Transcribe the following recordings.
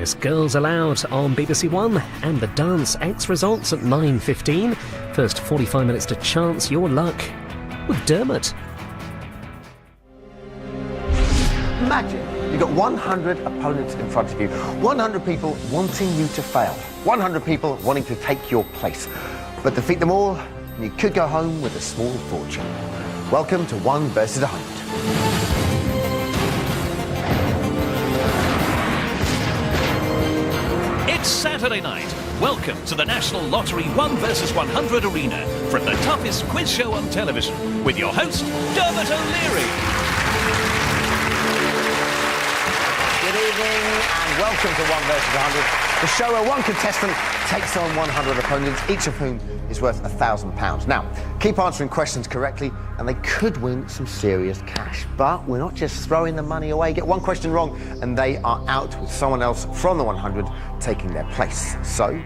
This Girls Aloud on BBC One, and the Dance X results at 9:15. First 45 minutes to chance your luck with Dermot. Imagine you've got 100 opponents in front of you, 100 people wanting you to fail, 100 people wanting to take your place. But defeat them all, and you could go home with a small fortune. Welcome to 1 versus 100. It's Saturday night. Welcome to the National Lottery 1 versus 100 arena from the toughest quiz show on television with your host, Dermot O'Leary. Good evening and welcome to 1 versus 100, the show where one contestant takes on 100 opponents, each of whom is worth £1,000. Now, keep answering questions correctly and they could win some serious cash. But we're not just throwing the money away. Get one question wrong and they are out with someone else from the 100 taking their place. So,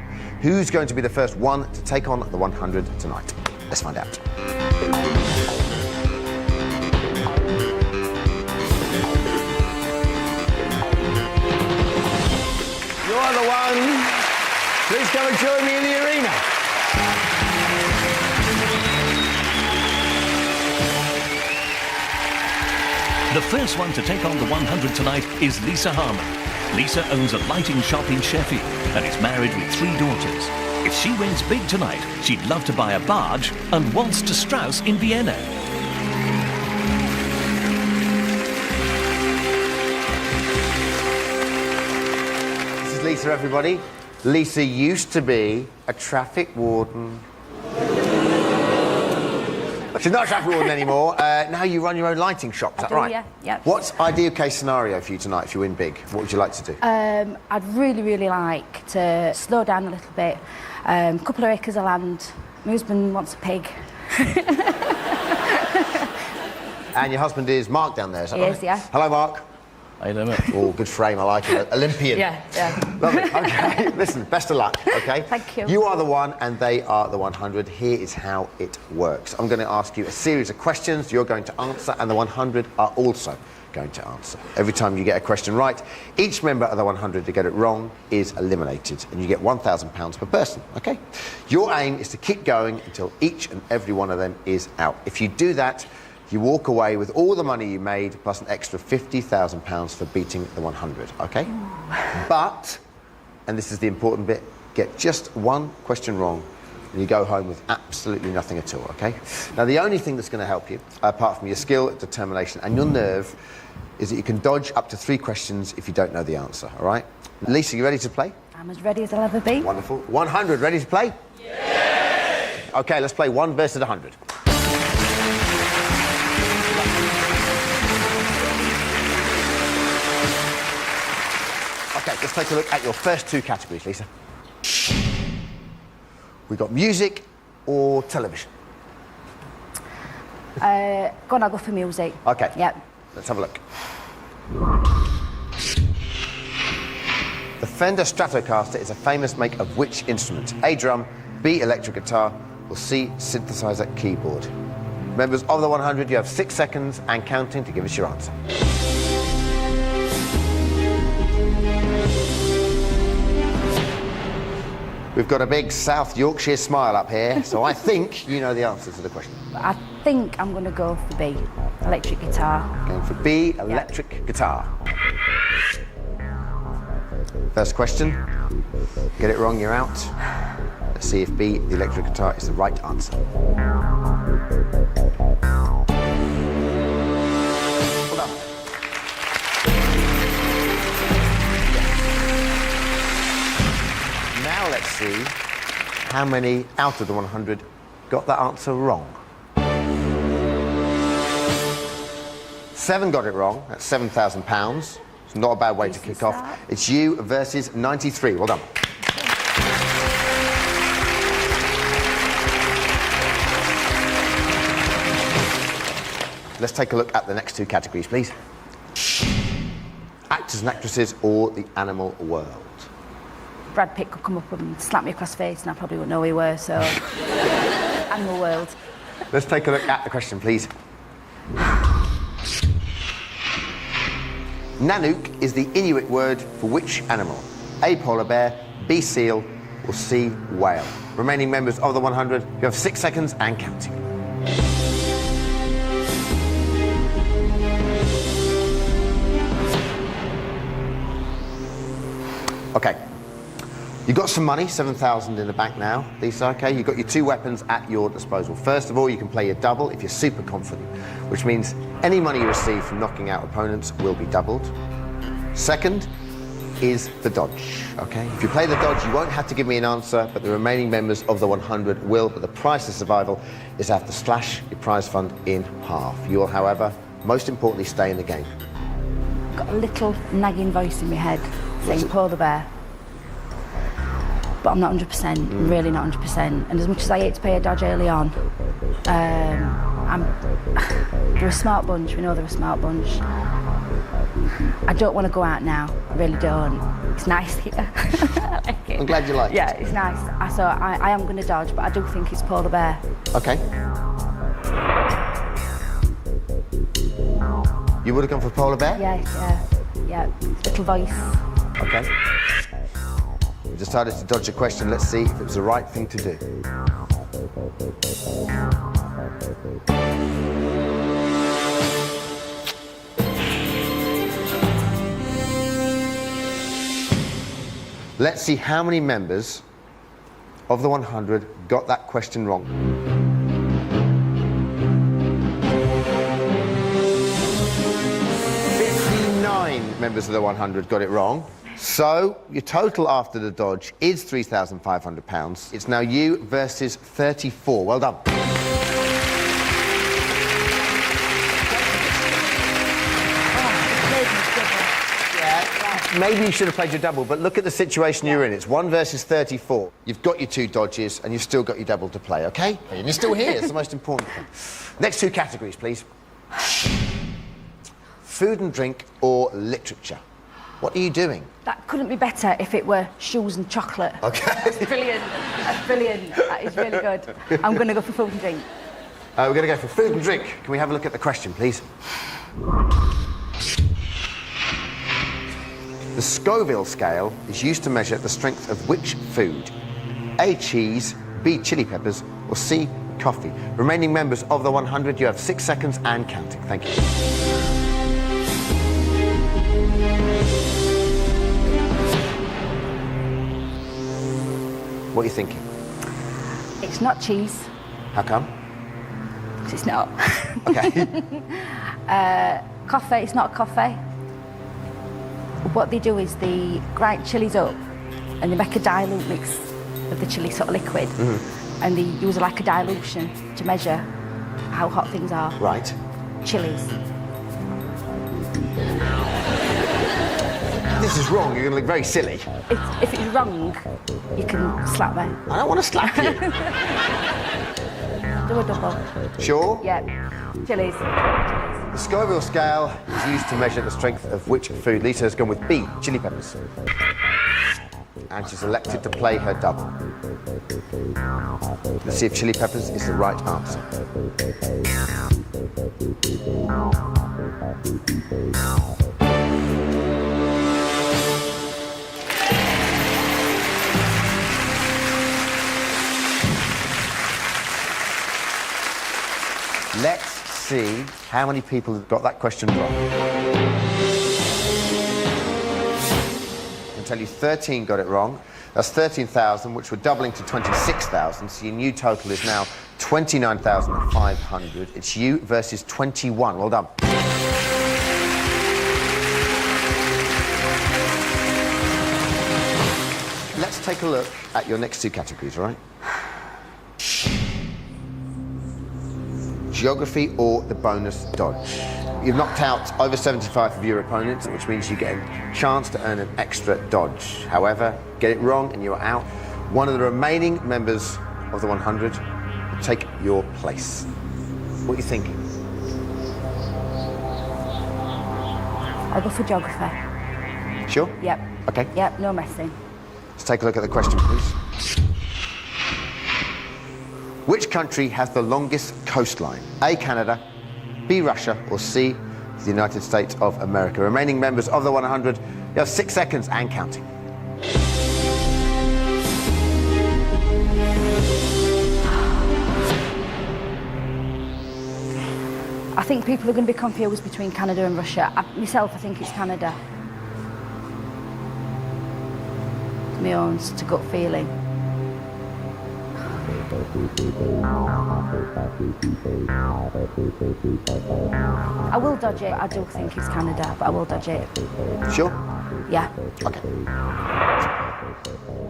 who's going to be the first one to take on the 100 tonight? Let's find out. You are the one. Please come and join me in the arena. The first one to take on the 100 tonight is Lisa Harmon. Lisa owns a lighting shop in Sheffield and is married with 3 daughters. If she wins big tonight, she'd love to buy a barge and waltz to Strauss in Vienna. This is Lisa, everybody. Lisa used to be a traffic warden. She's not a traffic warden anymore. Now you run your own lighting shop, is that right? Yeah. What's ideal case scenario for you tonight if you win big? What would you like to do? I'd really like to slow down a little bit. A couple of acres of land. My husband wants a pig. And your husband is Mark down there, is that right? He is, yeah. Hello, Mark. How you doing, mate? Oh, good frame, I like it. Olympian. Yeah. Lovely. Okay, listen, best of luck, okay? Thank you. You are the one and they are the 100. Here is how it works. I'm going to ask you a series of questions you're going to answer and the 100 are also going to answer. Every time you get a question right, each member of the 100 to get it wrong is eliminated and you get £1,000 per person, okay? Your aim is to keep going until each and every one of them is out. If you do that, you walk away with all the money you made plus an extra £50,000 for beating the 100, okay? But, and this is the important bit, get just one question wrong and you go home with absolutely nothing at all, okay? Now, the only thing that's going to help you, apart from your skill, determination and your nerve, is that you can dodge up to 3 questions if you don't know the answer, all right? Lisa, you ready to play? I'm as ready as I'll ever be. Wonderful. 100, ready to play? Yes! Okay, let's play 1 versus 100. Okay, let's take a look at your first 2 categories, Lisa. We've got music or television. I'll go for music. Okay. Yep. Let's have a look. The Fender Stratocaster is a famous make of which instrument? A, drum, B, electric guitar, or C, synthesizer keyboard? Members of the 100, you have 6 seconds and counting to give us your answer. We've got a big South Yorkshire smile up here, so I think you know the answer to the question. I think I'm going to go for B, electric guitar. Going for B, electric guitar. First question. Get it wrong, you're out. Let's see if B, the electric guitar, is the right answer. Well done. Now let's see how many out of the 100 got that answer wrong. 7 got it wrong. That's £7,000. It's not a bad way to kick off. It's you versus 93. Well done. Let's take a look at the next 2 categories, please. Actors and actresses or the animal world. Brad Pitt could come up and slap me across the face and I probably wouldn't know who he were, so... Animal world. Let's take a look at the question, please. Nanook is the Inuit word for which animal? A, polar bear, B, seal, or C, whale? Remaining members of the 100, you have 6 seconds and counting. Okay. You've got some money, 7,000 in the bank now, Lisa, okay? You've got your 2 weapons at your disposal. First of all, you can play your double if you're super confident, which means any money you receive from knocking out opponents will be doubled. Second is the dodge, okay? If you play the dodge, you won't have to give me an answer, but the remaining members of the 100 will, but the price of survival is to have to slash your prize fund in half. You will, however, most importantly, stay in the game. I've got a little nagging voice in my head saying polar bear. But I'm not 100%, I'm really not 100%. And as much as I hate to pay a dodge early on, they're a smart bunch, we know they're a smart bunch. I don't want to go out now, I really don't. It's nice here. I like it. I'm glad you like it. Yeah, it's nice. So I am going to dodge, but I do think it's polar bear. Okay. You would have gone for polar bear? Yeah. Little voice. Okay. We decided to dodge a question. Let's see if it was the right thing to do. Let's see how many members of the 100 got that question wrong. 59 members of the 100 got it wrong. So your total after the dodge is £3,500. It's now you versus 34. Well done. Maybe you should have played your double, but look at the situation you're in. It's 1 versus 34. You've got your 2 dodges, and you've still got your double to play, OK? And you're still here. It's the most important thing. Next 2 categories, please. Food and drink or literature? What are you doing? That couldn't be better if it were shoes and chocolate. OK. That's brilliant. That's brilliant. That is really good. I'm going to go for food and drink. We're going to go for food and drink. Can we have a look at the question, please? The Scoville scale is used to measure the strength of which food? A, cheese, B, chili peppers, or C, coffee? Remaining members of the 100, you have 6 seconds and counting. Thank you. What are you thinking? It's not cheese. How come? Because it's not. Okay. Coffee, it's not coffee. What they do is they grind chilies up and they make a dilute mix of the chili sort of liquid, and they use like a dilution to measure how hot things are. Right. Chilies. This is wrong. You're going to look very silly. If it's wrong, you can slap me. I don't want to slap you. Do a double. Sure? Yeah. Chilies. The Scoville scale is used to measure the strength of which food? Lisa has gone with B, chili peppers. And she's elected to play her double. Let's see if chili peppers is the right answer. Let's see how many people have got that question wrong. I can tell you 13 got it wrong. That's 13,000, which we're doubling to 26,000, so your new total is now 29,500. It's you versus 21. Well done. Let's take a look at your next 2 categories, all right? Geography or the bonus dodge. You've knocked out over 75 of your opponents, which means you get a chance to earn an extra dodge. However, get it wrong and you're out. One of the remaining members of the 100 will take your place. What are you thinking? I'll go for geography. Sure? Yep. Okay. Yep, no messing. Let's take a look at the question, please. Which country has the longest coastline? A, Canada, B, Russia, or C, the United States of America? Remaining members of the 100, you have 6 seconds and counting. I think people are going to be confused between Canada and Russia. Myself, I think it's Canada. My own sort of gut feeling. I will dodge it. I do think it's Canada, but I will dodge it. Sure? Yeah. Okay.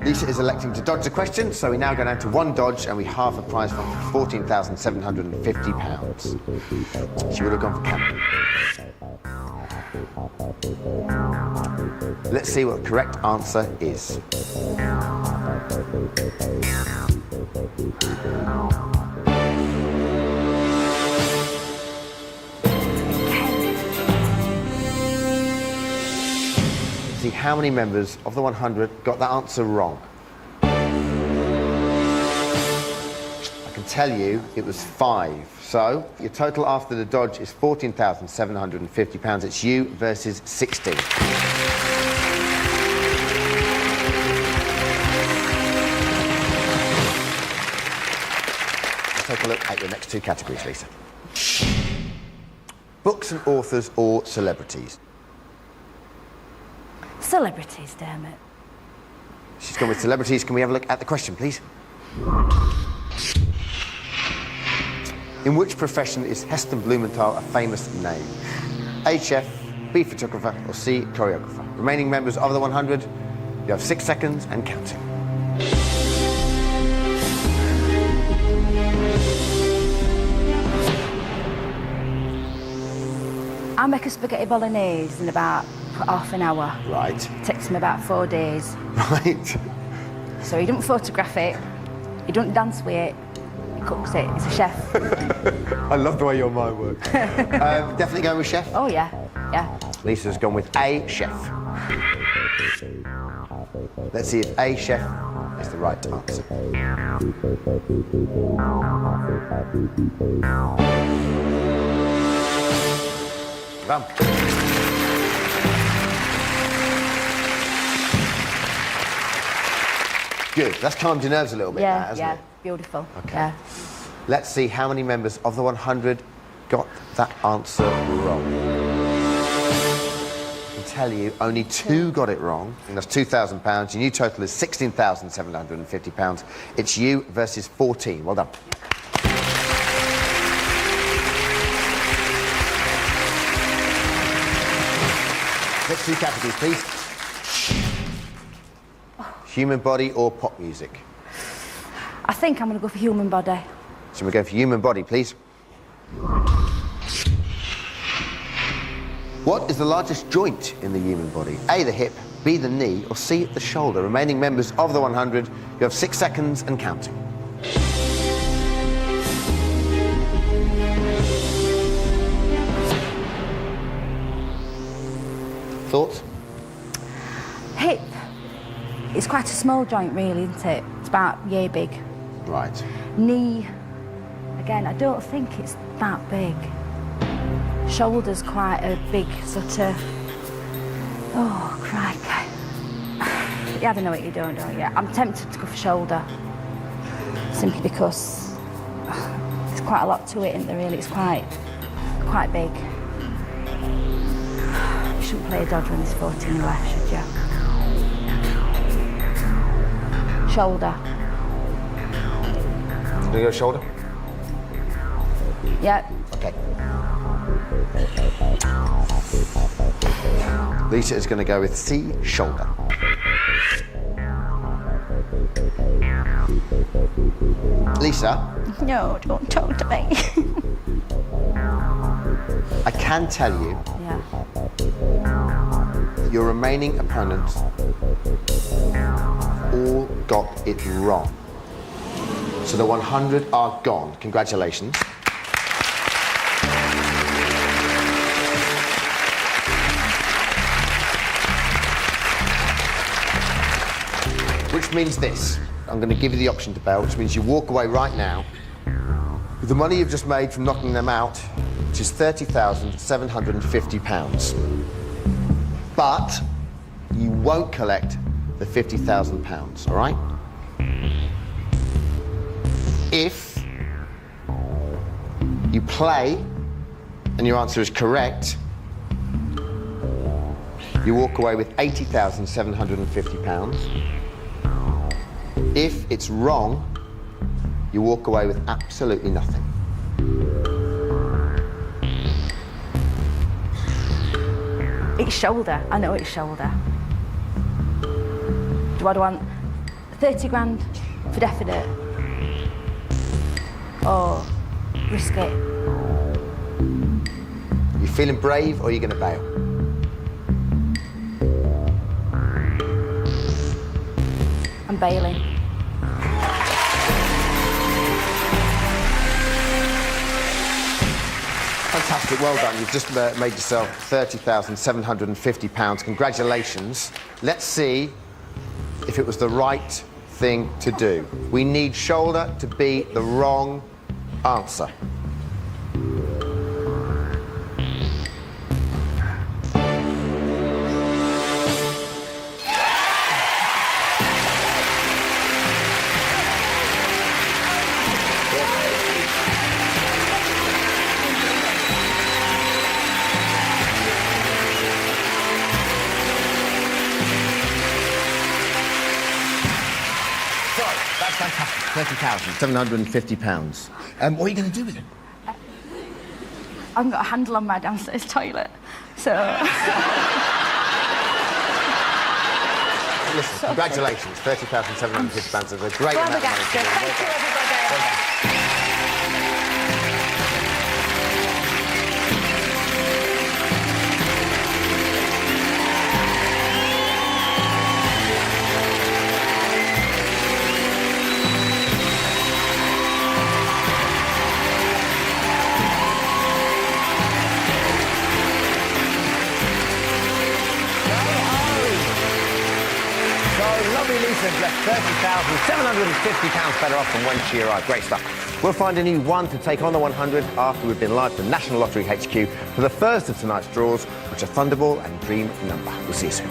Lisa is electing to dodge the question, so we now go down to one dodge and we halve the prize from £14,750. She would have gone for Canada. Let's see what the correct answer is. See how many members of the 100 got that answer wrong. I can tell you it was 5. So your total after the dodge is £14,750. It's you versus 16. Let's take a look at your next 2 categories, Lisa. Books and authors or celebrities? Celebrities, damn it. She's gone with celebrities. Can we have a look at the question, please? In which profession is Heston Blumenthal a famous name? A, chef, B, photographer, or C, choreographer? Remaining members of the 100, you have 6 seconds and counting. I'll make a spaghetti bolognese in about half an hour. Right. It takes me about 4 days. Right. So he doesn't photograph it, he doesn't dance with it, he cooks it. He's a chef. I love the way your mind works. Definitely going with chef? Oh yeah, yeah. Lisa's gone with A, chef. Let's see if A, chef is the right answer. Done. Good. That's calmed your nerves a little bit, Yeah, now, hasn't yeah, it? beautiful. Okay. Yeah. Let's see how many members of the 100 got that answer wrong. I can tell you only 2 got it wrong, and that's £2,000. Your new total is £16,750. It's you versus 14. Well done. Next 2 categories, please. Human body or pop music? I think I'm going to go for human body. So we're going for human body, please. What is the largest joint in the human body? A, the hip, B, the knee, or C, the shoulder? Remaining members of the 100, you have 6 seconds and counting. Thoughts? Hip. It's quite a small joint, really, isn't it? It's about yay big. Right. Knee. Again, I don't think it's that big. Shoulder's quite a big sort of. Oh, crikey. Yeah, I don't know what you're doing, don't you? I'm tempted to go for shoulder. Simply because there's quite a lot to it, isn't there, really? It's quite big. You shouldn't play a dodge when there's 14 left, should you? Shoulder. Do you go shoulder? Yep. Okay. Lisa is going to go with C, shoulder. Lisa? No, don't talk to me. I can tell you Yeah. that your remaining opponents all got it wrong. So the 100 are gone. Congratulations. Which means this. I'm going to give you the option to bail, which means you walk away right now with the money you've just made from knocking them out, which is £30,750. But you won't collect the £50,000, all right? If you play and your answer is correct, you walk away with £80,750. If it's wrong, you walk away with absolutely nothing. It's shoulder. I know it's shoulder. Do I want 30 grand for definite? Or risk it? You feeling brave, or are you going to bail? I'm bailing. Fantastic, well done. You've just made yourself £30,750. Congratulations. Let's see if it was the right thing to do. We need shoulder to be the wrong answer. That's fantastic. £30,750. What are you going to do with it? I've got a handle on my downstairs toilet, so... Listen, congratulations. £30,750 is a great amount of money. Thank you, everybody. Lovely Lisa left £30,750 better off than when she arrived. Great stuff. We'll find a new one to take on the 100 after we've been live from National Lottery HQ for the first of tonight's draws, which are Thunderball and Dream Number. We'll see you soon.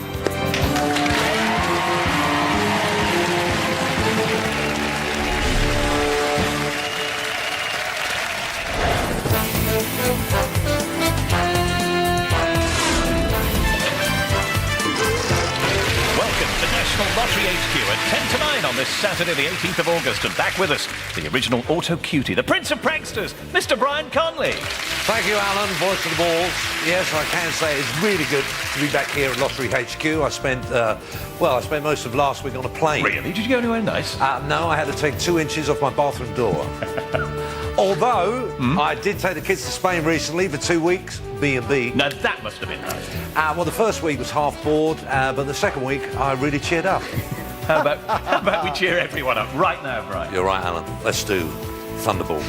Lottery HQ at 10 to 9 on this Saturday, the 18th of August. And back with us, the original auto cutie, the Prince of Pranksters, Mr. Brian Conley. Thank you, Alan, voice of the balls. Yes, I can say it's really good to be back here at Lottery HQ. I spent most of last week on a plane. Really? Did you go anywhere nice? No, I had to take 2 inches off my bathroom door. Although, I did take the kids to Spain recently for 2 weeks, B&B. Now, that must have been nice. Well, the first week was half bored, but the second week, I really cheered up. How about we cheer everyone up right now, Brian? You're right, Alan. Let's do Thunderball.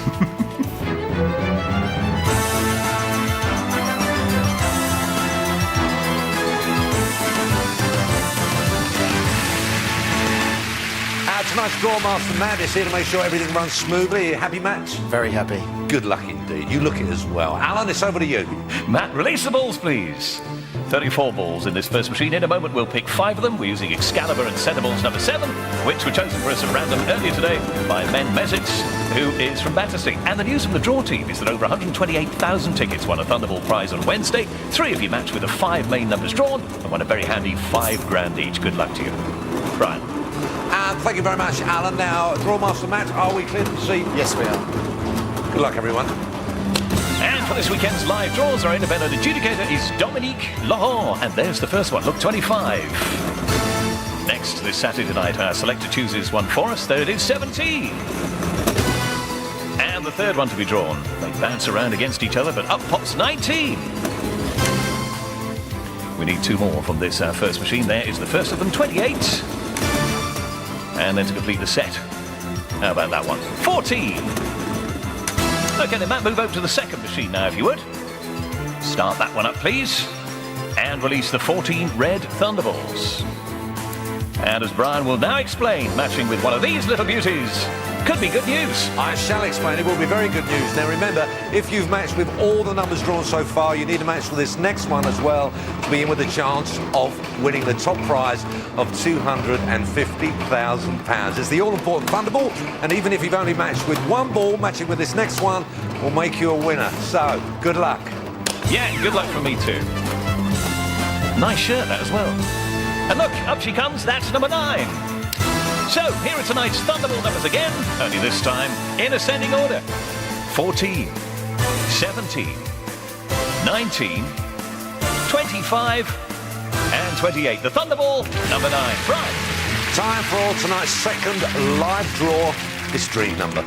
Tonight's Draw Master Matt is here to make sure everything runs smoothly. Happy, Matt? Very happy. Good luck indeed. You look it as well. Alan, it's over to you. Matt, release the balls, please. 34 balls in this first machine. In a moment, we'll pick 5 of them. We're using Excalibur and Centre Balls number 7, which were chosen for us at random earlier today by Men Mesitz, who is from Battersea. And the news from the draw team is that over 128,000 tickets won a Thunderball prize on Wednesday. 3 of you matched with the 5 main numbers drawn and won a very handy £5 grand each. Good luck to you. Brian. Thank you very much, Alan. Now, Draw Master Matt, are we clear to see? Yes, we are. Good luck, everyone. And for this weekend's live draws, our independent adjudicator is Dominique Laurent. And there's the first one, look 25. Next, this Saturday night, our selector chooses one for us. There it is, 17. And the third one to be drawn. They bounce around against each other, but up pops 19. We need 2 more from this first machine. There is the first of them, 28. And then to complete the set, how about that one? 14. Okay, then Matt, move over to the second machine now, if you would. Start that one up, please. And release the 14 red Thunderballs. And as Brian will now explain, matching with one of these little beauties could be good news. I shall explain. It will be very good news. Now, remember, if you've matched with all the numbers drawn so far, you need to match with this next one as well to be in with a chance of winning the top prize of £250,000. It's the all-important Thunderball, and even if you've only matched with 1 ball, matching with this next one will make you a winner. So, good luck. Yeah, good luck from me too. Nice shirt, that as well. And look, up she comes, that's number 9. So, here are tonight's Thunderbolt numbers again, only this time in ascending order. 14, 17, 19, 25, and 28. The Thunderball, number 9. Right. Time for tonight's second live draw, this dream number.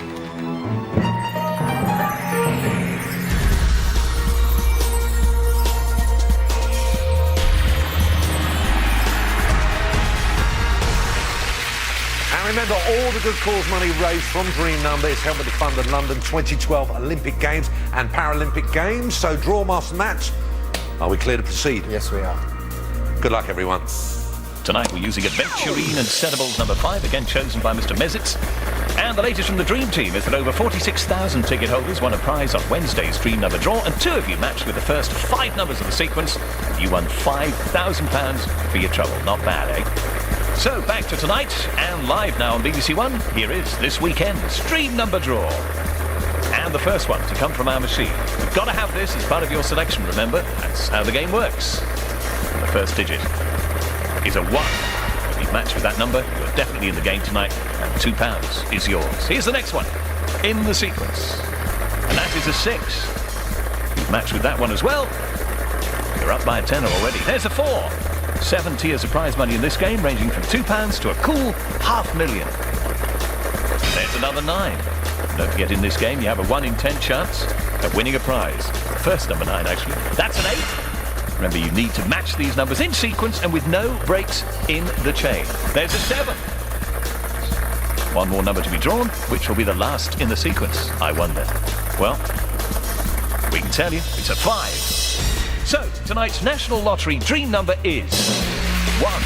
And remember, all the good cause money raised from Dream Number is helping to fund the London 2012 Olympic Games and Paralympic Games. So, Draw Master Matt, are we clear to proceed? Yes, we are. Good luck, everyone. Tonight we're using Adventurine and Sedables number 5, again chosen by Mr. Mezitz. And the latest from the Dream Team is that over 46,000 ticket holders won a prize on Wednesday's Dream Number draw, and 2 of you matched with the first 5 numbers of the sequence. You won £5,000 for your trouble. Not bad, eh? So back to tonight, and live now on BBC One, here is this weekend's Dream Number draw. And the first one to come from our machine. You've got to have this as part of your selection, remember? That's how the game works. The first digit is a 1. If you've matched with that number, you're definitely in the game tonight, and £2 is yours. Here's the next one in the sequence, and that is a 6. You've matched with that one as well. You're up by a tenner already. There's a 4. 7 tiers of prize money in this game, ranging from £2 to a cool £500,000. There's another 9. Don't forget, in this game you have a 1 in 10 chance of winning a prize. First number 9, actually. That's an 8. Remember, you need to match these numbers in sequence and with no breaks in the chain. There's a 7. One more number to be drawn, which will be the last in the sequence, I wonder. Well, we can tell you it's a 5. So, tonight's National Lottery Dream Number is 1,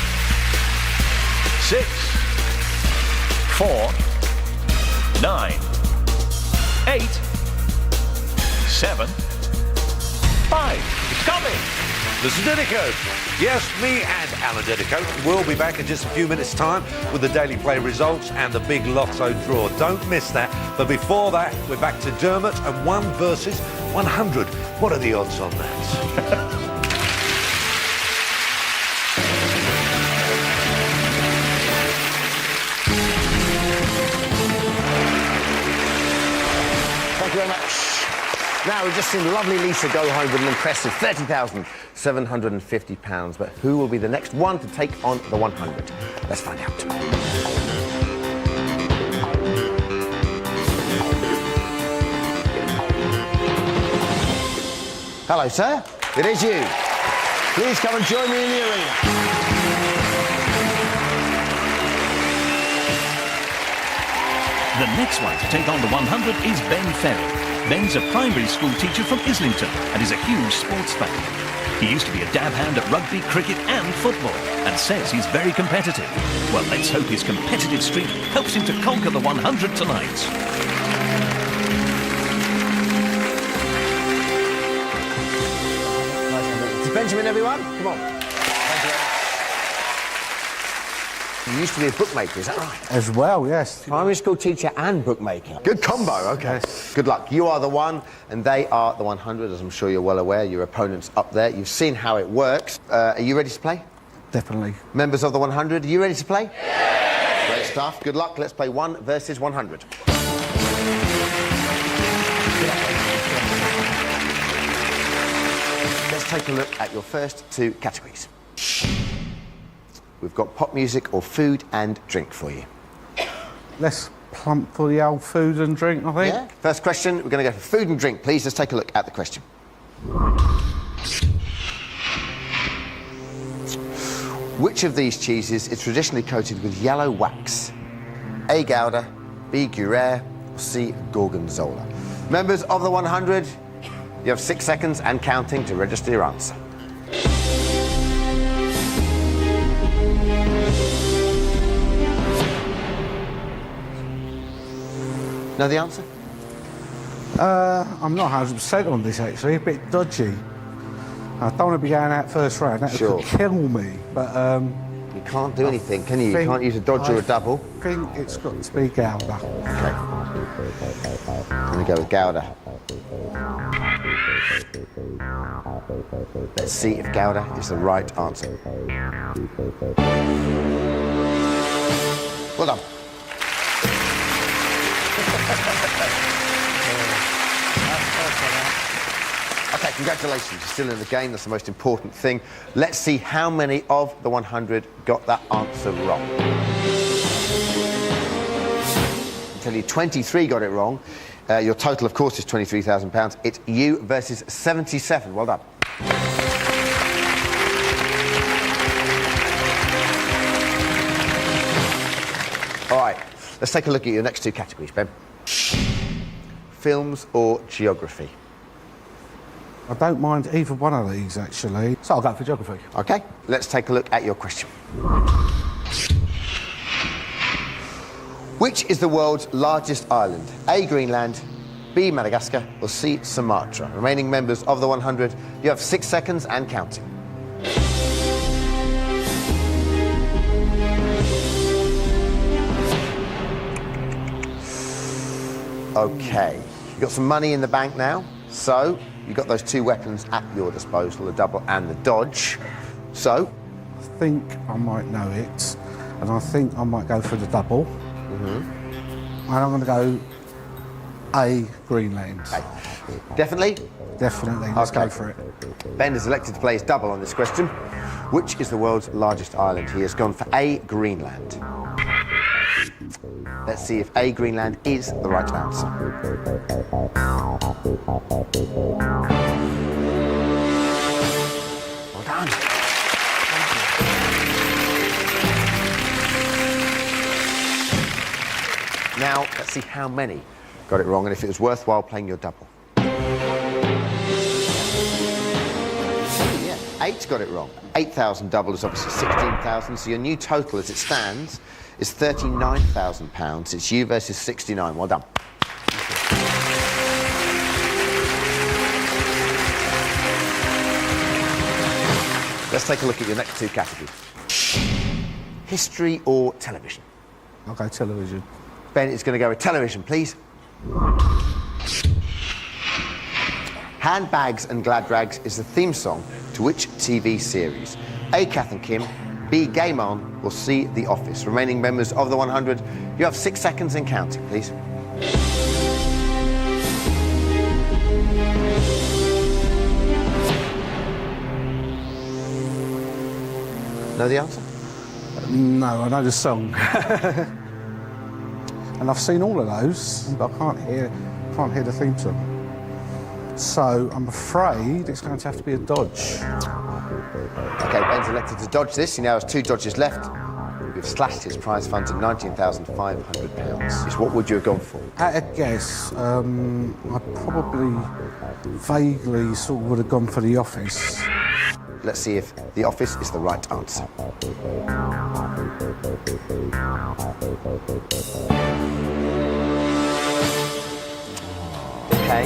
6, 4, 9, 8, 7, 5. It's coming! The Dedico. Yes, me and Alan Dedico will be back in just a few minutes' time with the Daily Play results and the big lotto draw. Don't miss that. But before that, we're back to Dermot and 1 versus 100. What are the odds on that? Thank you very much. Now, we've just seen lovely Lisa go home with an impressive £30,750. But who will be the next one to take on the 100? Let's find out. Hello, sir. It is you. Please come and join me in the arena. The next one to take on the 100 is Ben Ferry. Ben's a primary school teacher from Islington and is a huge sports fan. He used to be a dab hand at rugby, cricket and football and says he's very competitive. Well, let's hope his competitive streak helps him to conquer the 100 tonight. It's Benjamin, everyone. Come on. You used to be a bookmaker, is that right? As well, yes. Primary school teacher and bookmaker. Good combo, okay. Yes. Good luck. You are the 1 and they are the 100, as I'm sure you're well aware. Your opponent's up there. You've seen how it works. Are you ready to play? Definitely. Members of the 100, are you ready to play? Yes! Great stuff. Good luck. Let's play 1 versus 100. Let's take a look at your first 2 categories. We've got pop music or food and drink for you. Let's plump for the old food and drink, I think. Yeah. First question, we're going to go for food and drink, please. Let's take a look at the question. Which of these cheeses is traditionally coated with yellow wax? A. Gouda, B. Gruyere, or C. Gorgonzola? Members of the 100, you have 6 seconds and counting to register your answer. Know the answer? I'm not 100% on this, actually. A bit dodgy. I don't want to be going out first round. That Sure. could kill me. But You can't do anything, can you? You can't use a dodge or a double. I think it's got to be Gouda. Okay. I'm going to go with Gouda. Let's see if Gouda is the right answer. Well done. Okay, congratulations. You're still in the game. That's the most important thing. Let's see how many of the 100 got that answer wrong. I'll tell you, 23 got it wrong. Your total, of course, is £23,000. It's you versus 77. Well done. All right, let's take a look at your next two categories, Ben. Films or geography? I don't mind either one of these, actually. So I'll go for geography. Okay, let's take a look at your question. Which is the world's largest island? A, Greenland, B, Madagascar, or C, Sumatra? Remaining members of the 100, you have 6 seconds and counting. Okay, you've got some money in the bank now, so you've got those two weapons at your disposal, the double and the dodge. So, I think I might know it, and I think I might go for the double. And I'm going to go A, Greenland. okay. Definitely? Definitely, let's Okay. go for it. Ben has elected to play his double on this question. Which is the world's largest island? He has gone for A, Greenland. Let's see if A, Greenland is the right answer. Well done. Now, let's see how many got it wrong and if it was worthwhile playing your double. Oh, yeah, 8 got it wrong. 8,000 double is obviously 16,000, so your new total as it stands is £39,000. It's you versus 69. Well done. Let's take a look at your next two categories. History or television? I'll go television. Ben is going to go with television, please. Handbags and Glad Rags is the theme song to which TV series? A, Kath and Kim, B, Game On, or C, The Office? Remaining members of the 100, you have 6 seconds and counting, please. Know the answer? No, I know the song. And I've seen all of those, but I can't hear the theme song. So I'm afraid it's going to have to be a dodge. Okay, Ben's elected to dodge this. He now has 2 dodges left. We've slashed his prize fund to £19,500. What would you have gone for? At a guess, I probably vaguely sort of would have gone for The Office. Let's see if The Office is the right answer. Okay.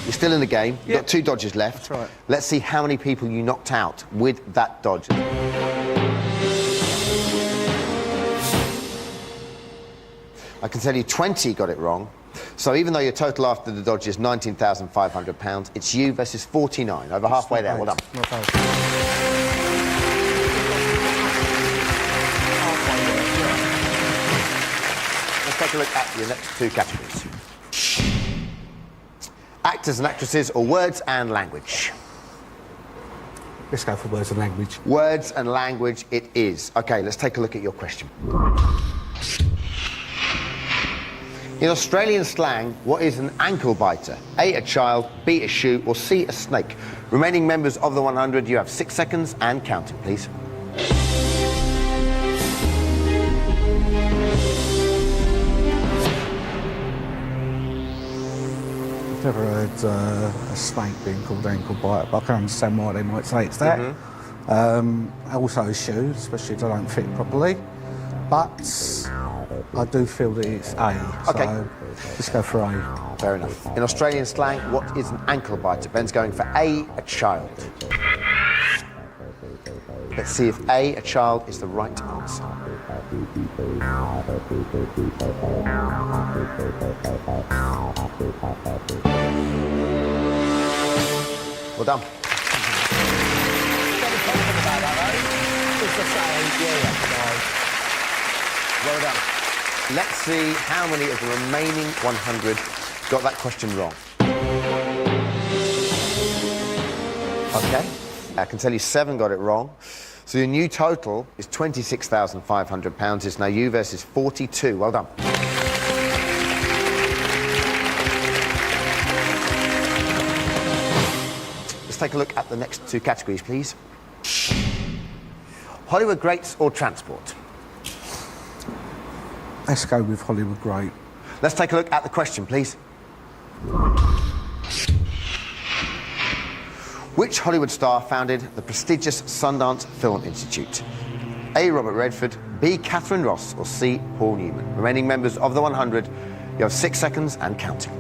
You're still in the game. You've got 2 dodges left. That's right. Let's see how many people you knocked out with that dodge. I can tell you 20 got it wrong. So even though your total after the dodge is £19,500, it's you versus 49. Over halfway there. Well done. Not bad. Let's take a look at your next 2 categories. Actors and actresses or words and language? Let's go for words and language. Words and language it is. Okay, let's take a look at your question. In Australian slang, what is an ankle biter? A, a child, B, a shoe, or C, a snake? Remaining members of the 100, you have 6 seconds and counting, please. I've never heard a snake being called ankle biter, but I can understand why they might say it's that. Also a shoe, especially if they don't fit properly. But I do feel that it's A, Okay. so let's go for A. Fair enough. In Australian slang, what is an ankle biter? Ben's going for A, a child. Let's see if A, a child, is the right answer. Well done. Well done. Let's see how many of the remaining 100 got that question wrong. Okay, I can tell you 7 got it wrong. So your new total is £26,500. It's now you versus 42. Well done. Let's take a look at the next 2 categories, please. Hollywood greats or transport? Let's go with Hollywood great. Let's take a look at the question, please. Which Hollywood star founded the prestigious Sundance Film Institute? A. Robert Redford, B. Catherine Ross, or C. Paul Newman? Remaining members of the 100, you have 6 seconds and counting.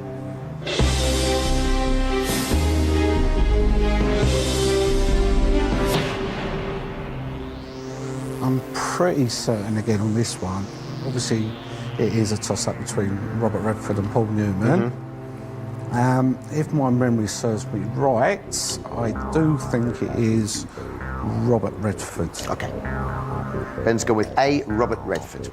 I'm pretty certain again on this one. Obviously, it is a toss-up between Robert Redford and Paul Newman. If my memory serves me right, I do think it is Robert Redford. Okay. Ben's gone with A. Robert Redford.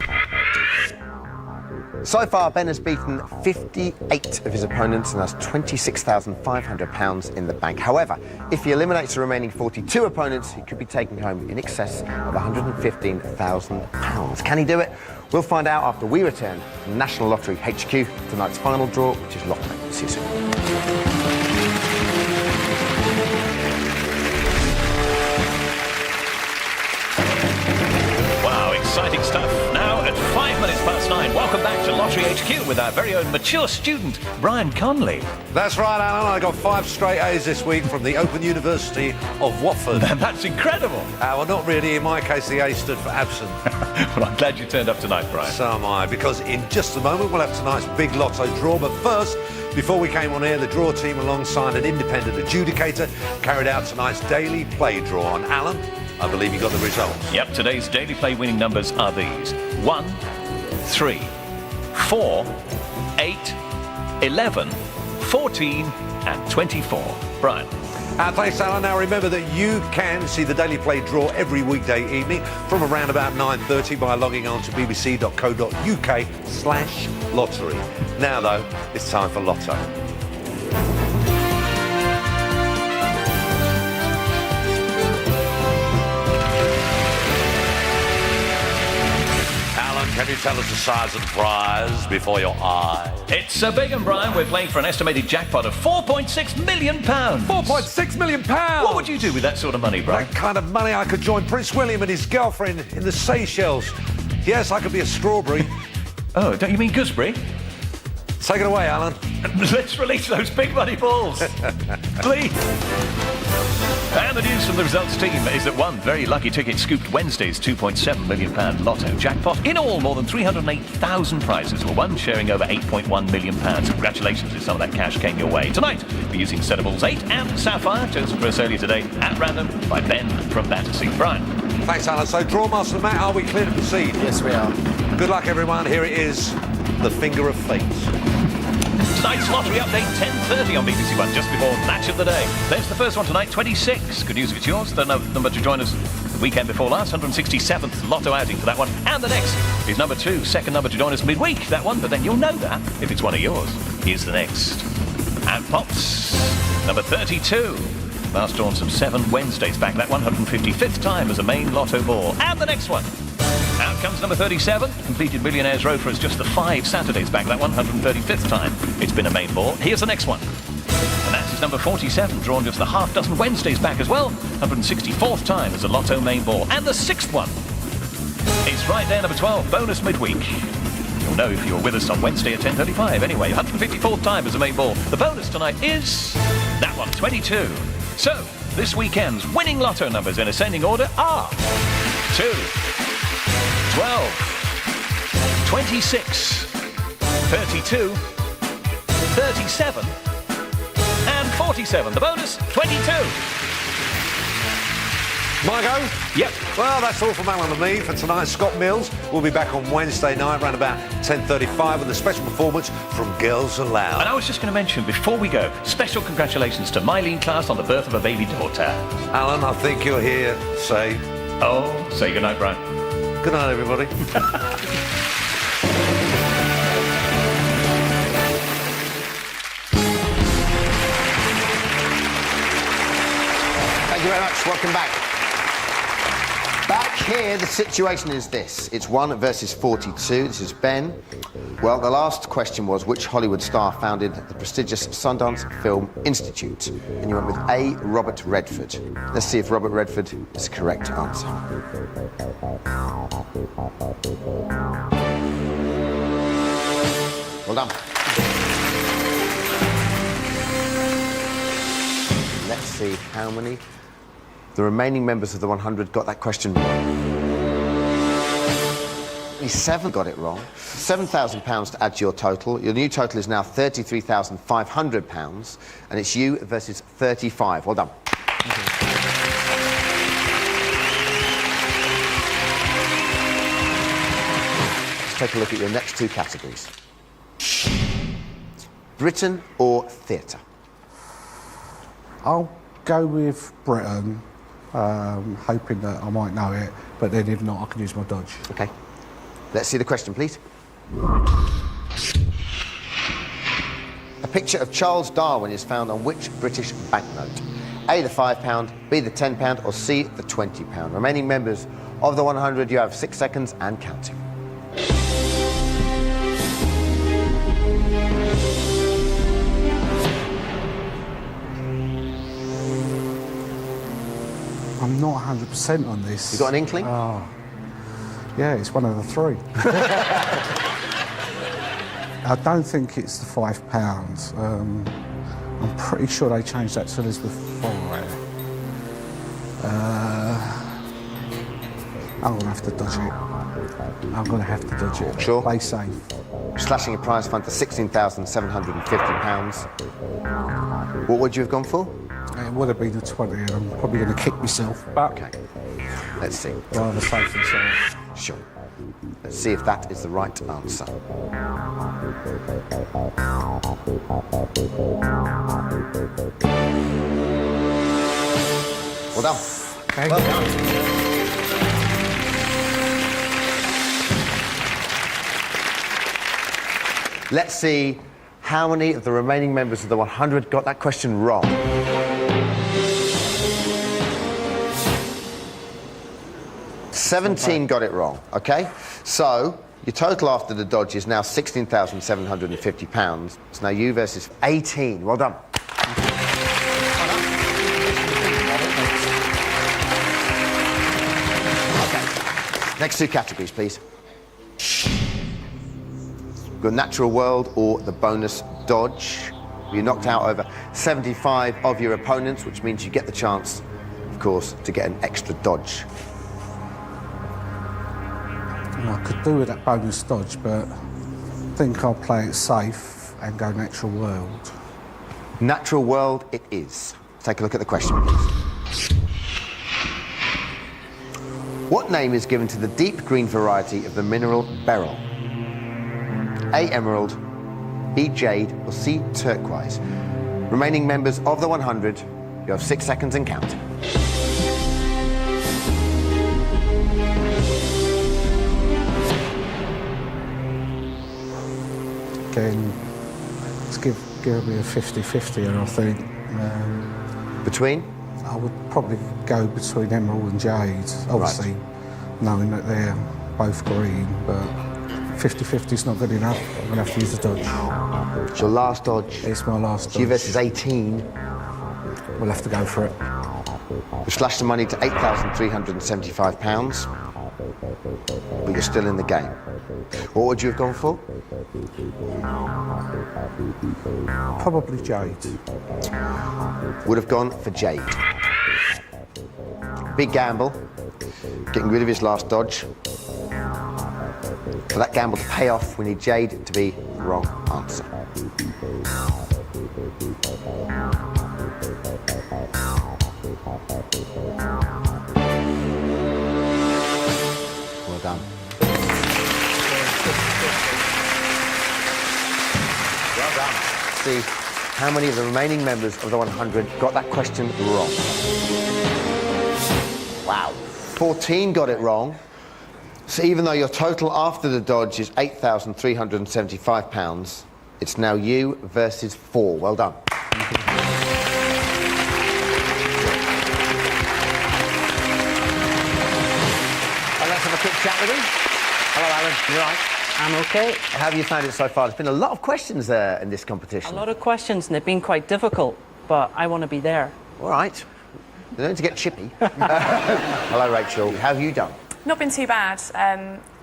So far, Ben has beaten 58 of his opponents and has £26,500 in the bank. However, if he eliminates the remaining 42 opponents, he could be taking home in excess of £115,000. Can he do it? We'll find out after we return from National Lottery HQ, tonight's final draw, which is Lotto. See you soon. Wow, exciting stuff. Now at 5 minutes past 9, welcome back to Lottery HQ with our very own mature student, Brian Conley. That's right, Alan. I got 5 straight A's this week from the Open University of Watford. That's incredible. Well, not really. In my case, the A stood for absent. Well, I'm glad you turned up tonight, Brian. So am I, because in just a moment we'll have tonight's big Lotto draw. But first, before we came on air, the draw team alongside an independent adjudicator carried out tonight's daily play draw. And Alan, I believe you got the results. Yep, today's daily play winning numbers are these: 1, 3, 4, 8, 11, 14 and 24. Brian. Thanks, Alan. Now remember that you can see the Daily Play draw every weekday evening from around about 9:30 by logging on to bbc.co.uk/lottery. Now, though, it's time for Lotto. Can you tell us the size of the prize before your eyes? It's so big, and Brian, we're playing for an estimated jackpot of £4.6 million. £4.6 million? What would you do with that sort of money, Brian? That kind of money, I could join Prince William and his girlfriend in the Seychelles. Yes, I could be a strawberry. Oh, don't you mean gooseberry? Take it away, Alan. Let's release those big money balls. Please. And the news from the results team is that one very lucky ticket scooped Wednesday's £2.7 million Lotto jackpot. In all, more than 308,000 prizes were won, sharing over £8.1 million. Congratulations if some of that cash came your way. Tonight, we're using Sedables 8 and Sapphire, chosen for us earlier today at random by Ben from Battersea. Brian. Thanks, Alan. So, Draw Master Matt, are we clear to proceed? Yes, we are. Good luck, everyone. Here it is, the Finger of Fate. Tonight's lottery update, 10:30 on BBC One, just before Match of the Day. There's the first one tonight, 26. Good news if it's yours. The number to join us the weekend before last, 167th Lotto outing for that one. And the next is number 2, second number to join us midweek, that one, but then you'll know that if it's one of yours. Here's the next. And pops, number 32. Last drawn some 7 Wednesdays back, that 155th time as a main Lotto ball. And the next one. Out comes number 37, completed Millionaires Row for us just the 5 Saturdays back, that 135th time it's been a main ball. Here's the next one. And that is number 47, drawn just the half dozen Wednesdays back as well, 164th time as a Lotto main ball. And the 6th one is right there, number 12, bonus midweek. You'll know if you were with us on Wednesday at 10:35. Anyway, 154th time as a main ball. The bonus tonight is that one, 22. So, this weekend's winning Lotto numbers in ascending order are 2, 12, 26, 32, 37, and 47. The bonus, 22. My go? Yep. Well, that's all from Alan and me for tonight. Scott Mills will be back on Wednesday night around about 10:35 with a special performance from Girls Aloud. And I was just going to mention, before we go, special congratulations to Mylene Class on the birth of a baby daughter. Alan, I think you're here to say Say goodnight, Brian. good night, everybody. Thank you very much. Welcome back. Back here, the situation is this. It's 1 versus 42. This is Ben. Well, the last question was, which Hollywood star founded the prestigious Sundance Film Institute? And you went with A, Robert Redford. Let's see if Robert Redford is the correct answer. Well done. Let's see how many the remaining members of the 100 got that question wrong. Only 7 got it wrong. £7,000 to add to your total. Your new total is now £33,500, and it's you versus 35. Well done. Let's take a look at your next 2 categories. Britain or theatre? I'll go with Britain, hoping that I might know it, but then if not, I can use my dodge. OK. Let's see the question, please. A picture of Charles Darwin is found on which British banknote? A, the £5, B, the £10, or C, the £20? Remaining members of the 100, you have 6 seconds and counting. I'm not 100% on this. You got an inkling? Yeah, it's one of the 3. I don't think it's the £5. I'm pretty sure they changed that to Elizabeth IV. I'm going to have to dodge it. Sure. Play safe. Slashing your prize fund to £16,750. What would you have gone for? It would have been the 20, and I'm probably going to kick myself. But OK. Let's see. rather safe than sorry. Sure. Let's see if that is the right answer. Well done. Okay. Well done. Let's see how many of the remaining members of the 100 got that question wrong. £17 got it wrong, OK? So, your total after the dodge is now £16,750. It's now you versus 18. Well done. OK. Next 2 categories, please. We've got Natural World or the bonus dodge. You knocked out over 75 of your opponents, which means you get the chance, of course, to get an extra dodge. I could do with that bonus dodge, but I think I'll play it safe and go Natural World. Natural World it is. Take a look at the question, please. What name is given to the deep green variety of the mineral beryl? A, emerald, B, jade, or C, turquoise? Remaining members of the 100, you have 6 seconds and counting. Again, let's give me a 50-50 here, I think. Between? I would probably go between emerald and jade, obviously, knowing that they're both green, but 50-50 is not good enough. I'm going to have to use the dodge. It's your last dodge. It's my last dodge. You versus 18. We'll have to go for it. We've slashed the money to £8,375, but you're still in the game. What would you have gone for? Probably jade. Would have gone for jade. Big gamble, getting rid of his last dodge. For that gamble to pay off, we need jade to be the wrong answer. done. See how many of the remaining members of the 100 got that question wrong. Wow. 14 got it wrong. So even though your total after the dodge is £8,375, it's now you versus 4. Well done. Let's have a quick chat with him. Hello, Alan. You all right? I'm okay. How have you found it so far? There's been a lot of questions in this competition. A lot of questions, and they've been quite difficult, but I want to be there. All right. You don't need to get chippy. Hello, Rachel. How have you done? Not been too bad.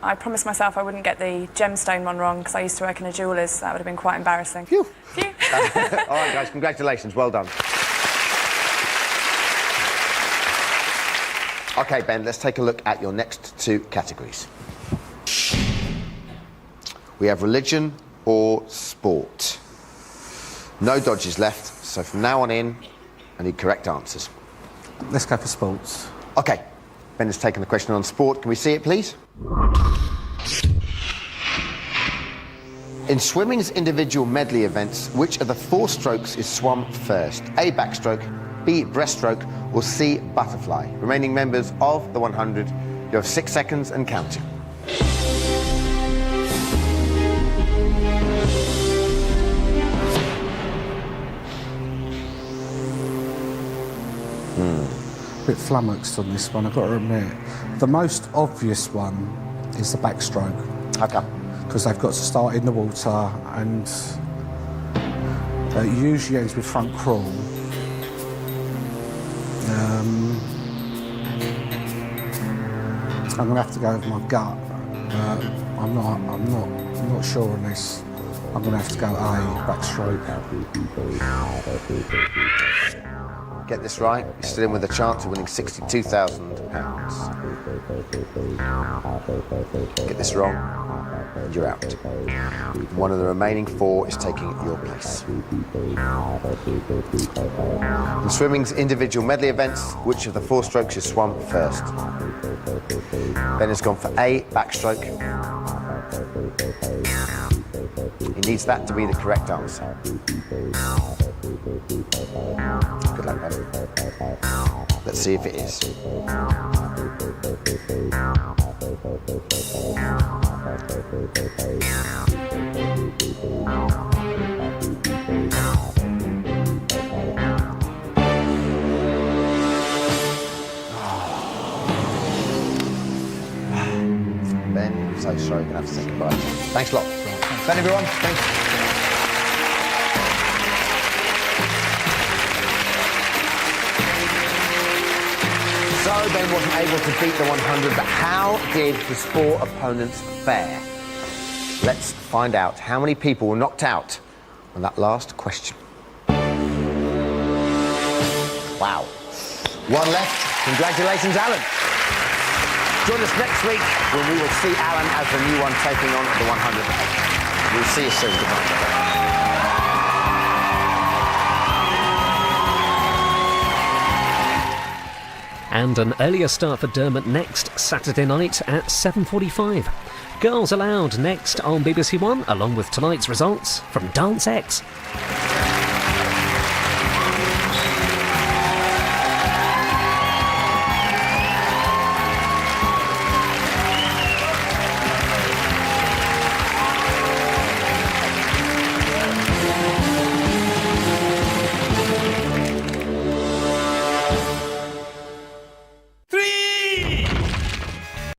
I promised myself I wouldn't get the gemstone one wrong because I used to work in a jeweller's. That would have been quite embarrassing. Phew. Phew. All right, guys, congratulations. Well done. OK, Ben, let's take a look at your next 2 categories. We have religion or sport. No dodges left, so from now on in, I need correct answers. Let's go for sports. OK, Ben has taken the question on sport. Can we see it, please? In swimming's individual medley events, which of the 4 strokes is swum first? A, backstroke, B, breaststroke, or C, butterfly? Remaining members of the 100, you have 6 seconds and counting. A bit flummoxed on this one, I've got to admit. The most obvious one is the backstroke. How come? Because they've got to start in the water and it usually ends with front crawl. I'm going to have to go with my gut. I'm not sure on this. I'm going to have to go A, backstroke. Get this right, you're still in with a chance of winning £62,000. Get this wrong, you're out. One of the remaining 4 is taking your place. In swimming's individual medley events, which of the 4 strokes is swum first? Ben has gone for A, backstroke. He needs that to be the correct answer. Good luck, Ben. Let's see if it is. Ben, I'm so sorry, you're going to have to say goodbye. Thanks a lot. Ben, everyone. Thanks. So Ben wasn't able to beat the 100, but how did his 4 opponents fare? Let's find out how many people were knocked out on that last question. Wow. 1 left. Congratulations, Alan. Join us next week when we will see Alan as the new one taking on the 100. We'll see you soon. Goodbye. And an earlier start for Dermot next Saturday night at 7:45. Girls Aloud next on BBC One, along with tonight's results from Dance X.